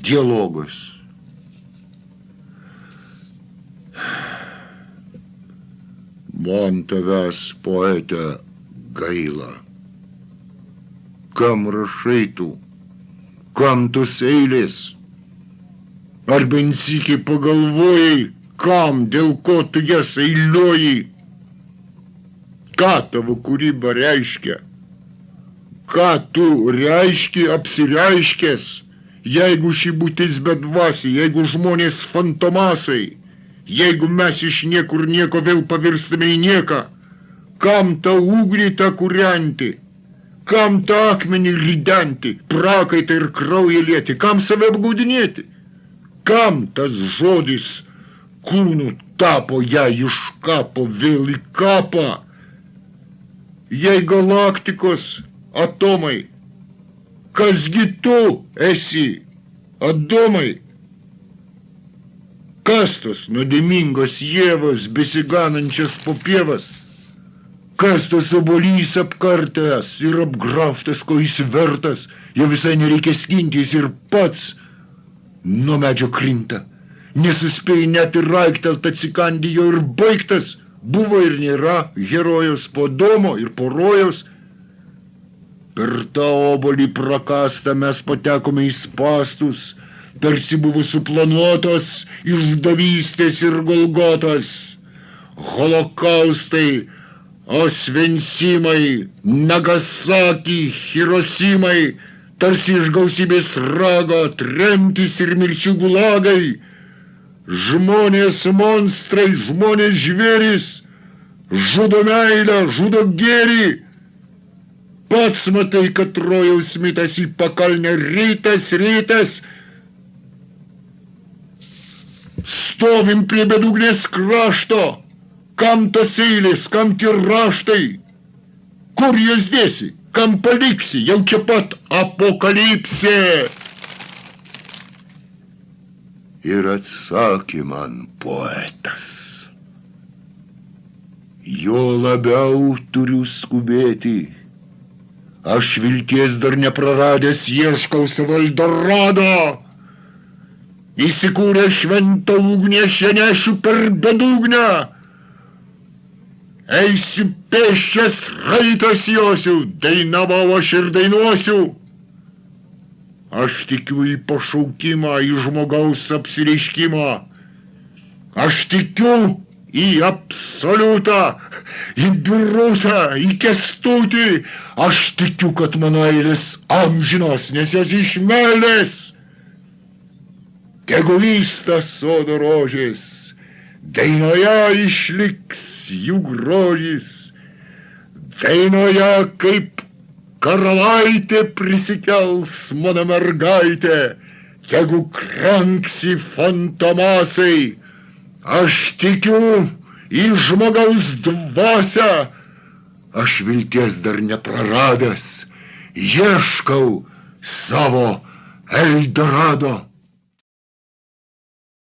dialogas. Man tavęs, poete, gaila. Kam rašai tu? Kam tos eilės? Ar bent sykį pagalvojai, kam, dėl ko tu jas eiliuoji? Ką tavo kūryba reiškia? Ką tu reiški apsireiškęs, jeigu ši būtis bedvasi, jeigu žmonės fantomasai, jeigu mes iš niekur nieko vėl pavirstame į nieką? Kam tą ugnį tą kūrenti? Kam tą akmenį ridenti, prakaitą ir kraują lieti? Kam save apgaudinėti? Kam tas žodis kūnų tapo ją iš kapo vėl į kapą? Jei galaktikos atomai, kasgi tu esi, adomai? Kas tos nuodėmingos ievos besiganančias po pievas? Kas tas obuolys apkartęs ir apgraužtas, ko jis vertas, jo visai nereikia skintis ir pats nuo medžio krinta. Nesuspėjai net ir raiktelt atsikandijo ir baigtas, buvo ir nėra herojos po domo ir po rojaus. Per tą obuolį prakastą mes patekome į spastus, tarsi buvo suplanuotos išdavystės ir golgotos, holokaustai, Osvencimai, Nagasaki, Hirosimai, tarsi iš gausybės rago, tremtys ir mirčių gulagai, žmonės monstrai, žmonės žvėrys, žudo meilę, žudo gėrį. Pats matai, kad rojaus mitas į pakalnę rytas, stovim prie bedugnės krašto. Kam tas eilės, kam tie raštai? Kur jas dėsi, kam paliksi, jau čia pat apokalipsė. Ir atsakė man poetas: jo labiau turiu skubėti. Aš vilties dar nepraradęs ieškau savo Eldorado. Įsikūrė šventą ugnį, aš ją nešiu per bedugnę. Eisiu pėsčias, raitas josiu, dainavau aš ir dainuosiu. Aš tikiu į pašaukimą, į žmogaus apsireiškimą. Aš tikiu į absoliutą, į birutą, į kęstutį. Aš tikiu, kad mano eilės amžinos, nes jos iš meilės. Tegu vysta sodo rožės, dainoje išliks jų grožis, dainoje kaip karalaitė prisikels mano mergaitė, tegu kranksi fantomasai. Aš tikiu į žmogaus dvasią, aš vilties dar nepraradęs, ieškau savo Eldorado.